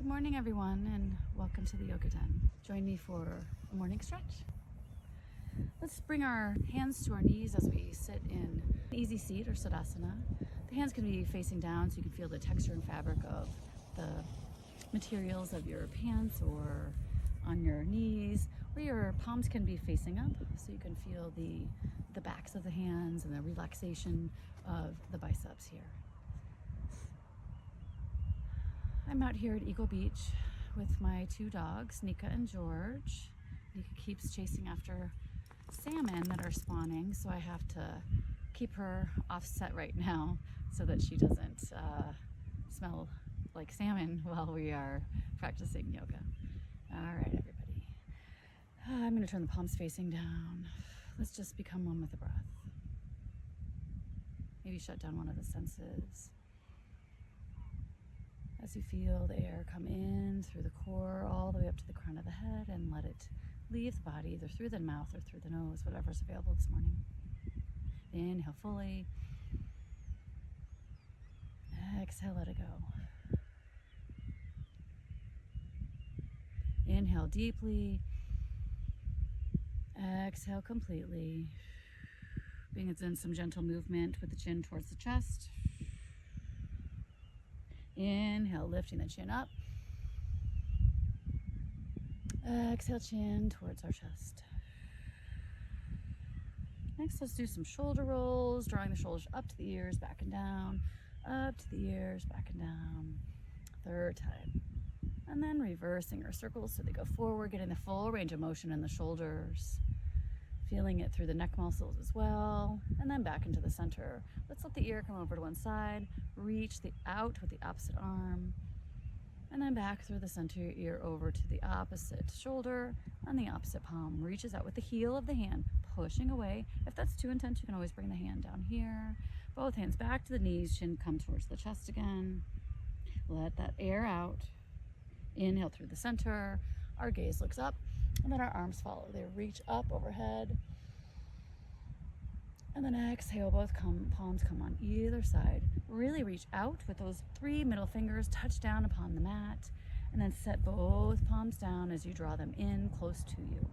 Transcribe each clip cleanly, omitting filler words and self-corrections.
morning, everyone, and welcome to the Yoga Den. Join me for a morning stretch. Let's bring our hands to our knees as we sit in easy seat or Siddhasana. The hands can be facing down so you can feel the texture and fabric of the materials of your pants or on your knees, or your palms can be facing up so you can feel the backs of the hands and the relaxation of the biceps here. I'm out here at Eagle Beach with my two dogs, Nika and George. Nika keeps chasing after salmon that are spawning, so I have to keep her offset right now so that she doesn't smell like salmon while we are practicing yoga. All right, everybody. I'm going to turn the palms facing down. Let's just become one with the breath. Maybe shut down one of the senses. As you feel the air come in through the core all the way up to the crown of the head and let it leave the body either through the mouth or through the nose, whatever's available this morning. Inhale fully. Exhale, let it go. Inhale deeply. Exhale completely. Bring in some gentle movement with the chin towards the chest. Inhale, lifting the chin up. Exhale, chin towards our chest. Next, let's do some shoulder rolls, drawing the shoulders up to the ears, back and down, up to the ears, back and down. Third time. And then reversing our circles so they go forward, getting the full range of motion in the shoulders. Feeling it through the neck muscles as well, and then back into the center. Let's let the ear come over to one side, reach out with the opposite arm, and then back through the center ear over to the opposite shoulder, and the opposite palm reaches out with the heel of the hand, pushing away. If that's too intense, you can always bring the hand down here. Both hands back to the knees, chin come towards the chest again. Let that air out. Inhale through the center. Our gaze looks up, and then our arms follow. They reach up overhead. And then exhale, both palms come on either side. Really reach out with those 3 middle fingers, touch down upon the mat, and then set both palms down as you draw them in close to you.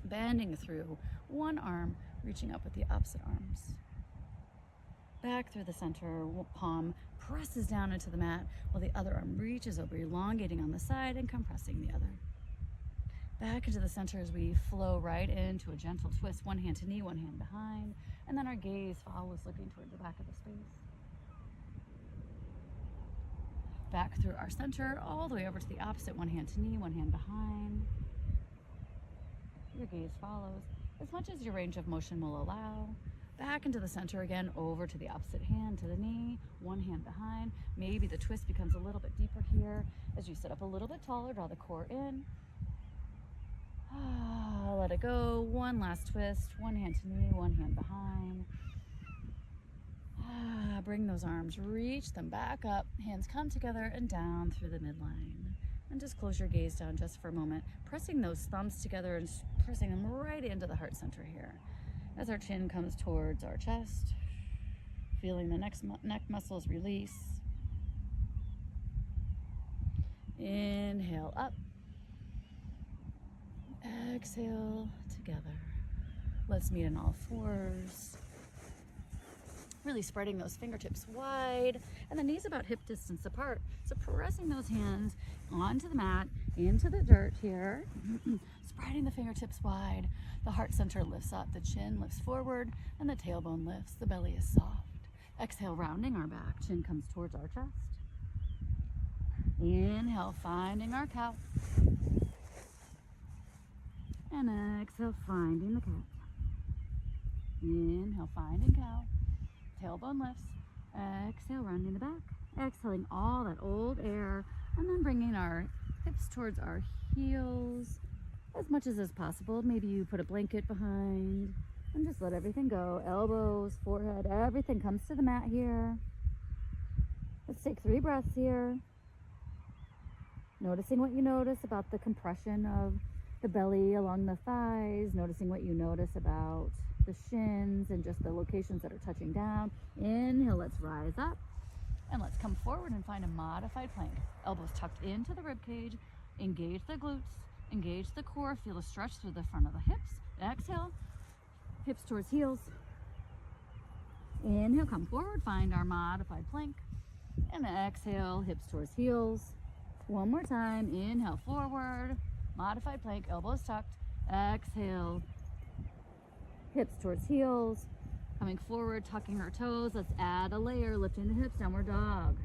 Bending through one arm, reaching up with the opposite arms. Back through the center, palm presses down into the mat while the other arm reaches over, elongating on the side and compressing the other. Back into the center as we flow right into a gentle twist, one hand to knee, one hand behind, and then our gaze follows looking toward the back of the space. Back through our center, all the way over to the opposite, one hand to knee, one hand behind. Your gaze follows as much as your range of motion will allow. Back into the center again, over to the opposite hand, to the knee, one hand behind. Maybe the twist becomes a little bit deeper here. As you sit up a little bit taller, draw the core in. Let it go. One last twist. One hand to knee, one hand behind. Bring those arms, reach them back up. Hands come together and down through the midline. And just close your gaze down just for a moment, pressing those thumbs together and pressing them right into the heart center here. As our chin comes towards our chest, feeling the neck muscles release. Inhale up. Exhale together. Let's meet on all fours. Really spreading those fingertips wide and the knees about hip distance apart. So pressing those hands onto the mat, into the dirt here. Spreading the fingertips wide. The heart center lifts up, the chin lifts forward, and the tailbone lifts. The belly is soft. Exhale, rounding our back. Chin comes towards our chest. Inhale, finding our cow. And exhale, finding the cat. Inhale, finding cow. Tailbone lifts. Exhale, rounding the back. Exhaling all that old air. And then bringing our hips towards our heels as much as is possible. Maybe you put a blanket behind and just let everything go. Elbows, forehead, everything comes to the mat here. Let's take 3 breaths here. Noticing what you notice about the compression of the belly along the thighs, noticing what you notice about the shins and just the locations that are touching down. Inhale, let's rise up. And let's come forward and find a modified plank. Elbows tucked into the rib cage. Engage the glutes. Engage the core. Feel a stretch through the front of the hips. Exhale. Hips towards heels. Inhale, come forward. Find our modified plank. And exhale, hips towards heels. One more time. Inhale, forward. Modified plank. Elbows tucked. Exhale. Hips towards heels. Coming forward, tucking our toes. Let's add a layer, lifting the hips, downward dog.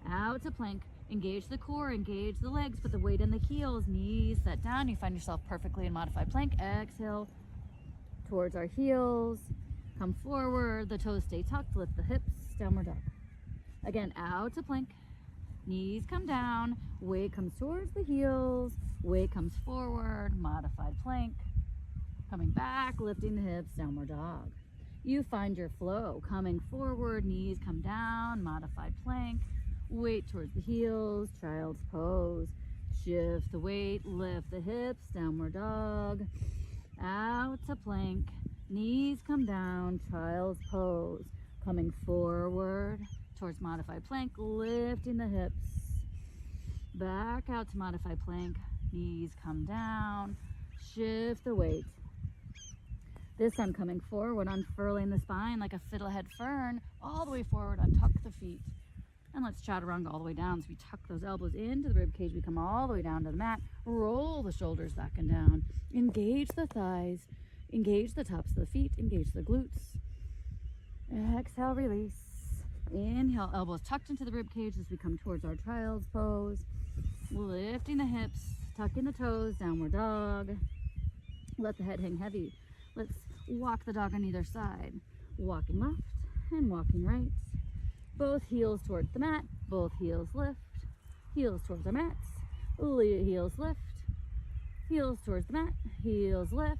Out to plank. Engage the core, engage the legs, put the weight in the heels, knees set down. You find yourself perfectly in modified plank. Exhale towards our heels. Come forward, the toes stay tucked, lift the hips, downward dog. Again, out to plank. Knees come down, weight comes towards the heels, weight comes forward, modified plank. Coming back, lifting the hips, downward dog. You find your flow, coming forward, knees come down, modified plank. Weight towards the heels, child's pose. Shift the weight, lift the hips, downward dog. Out to plank, knees come down, child's pose. Coming forward towards modified plank, lifting the hips. Back out to modified plank, knees come down. Shift the weight. This time coming forward, unfurling the spine like a fiddlehead fern, all the way forward, untuck the feet. And let's chaturanga all the way down. So we tuck those elbows into the rib cage. We come all the way down to the mat. Roll the shoulders back and down. Engage the thighs. Engage the tops of the feet. Engage the glutes. Exhale, release. Inhale, elbows tucked into the rib cage as we come towards our child's pose. Lifting the hips, tucking the toes, downward dog. Let the head hang heavy. Let's walk the dog on either side. Walking left and walking right. Both heels towards the mat, both heels lift, heels towards our mats, heels lift, heels towards the mat, heels lift,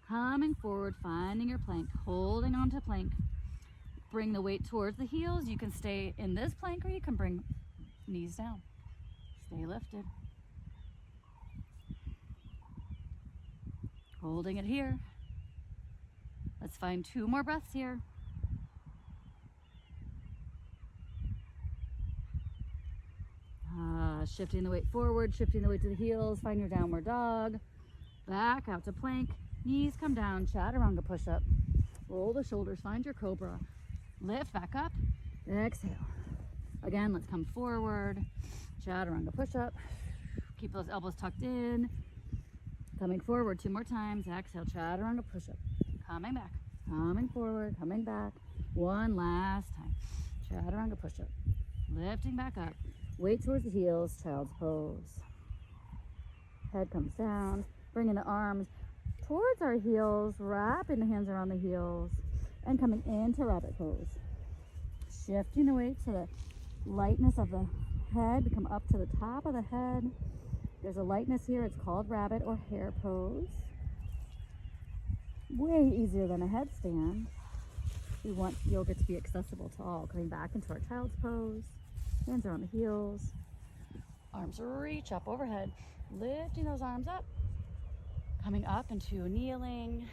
coming forward, finding your plank, holding onto plank. Bring the weight towards the heels. You can stay in this plank or you can bring knees down. Stay lifted. Holding it here. Let's find 2 more breaths here. Shifting the weight forward, shifting the weight to the heels. Find your downward dog. Back out to plank. Knees come down. Chaturanga push-up. Roll the shoulders. Find your cobra. Lift back up. Exhale. Again, let's come forward. Chaturanga push-up. Keep those elbows tucked in. Coming forward 2 more times. Exhale. Chaturanga push-up. Coming back. Coming forward. Coming back. 1 last time. Chaturanga push-up. Lifting back up. Weight towards the heels, child's pose. Head comes down, bringing the arms towards our heels, wrapping the hands around the heels, and coming into rabbit pose. Shifting the weight to the lightness of the head, come up to the top of the head. There's a lightness here, it's called rabbit or hare pose. Way easier than a headstand. We want yoga to be accessible to all. Coming back into our child's pose. Hands are on the heels. Arms reach up overhead. Lifting those arms up. Coming up into kneeling.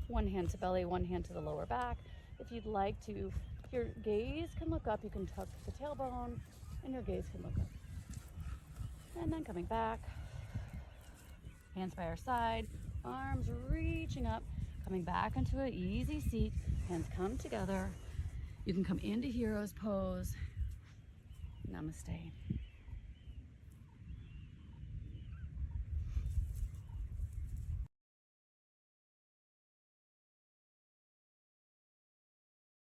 1 hand to belly, 1 hand to the lower back. If you'd like to, your gaze can look up. You can tuck the tailbone and your gaze can look up. And then coming back. Hands by our side. Arms reaching up. Coming back into an easy seat. Hands come together. You can come into hero's pose. Namaste.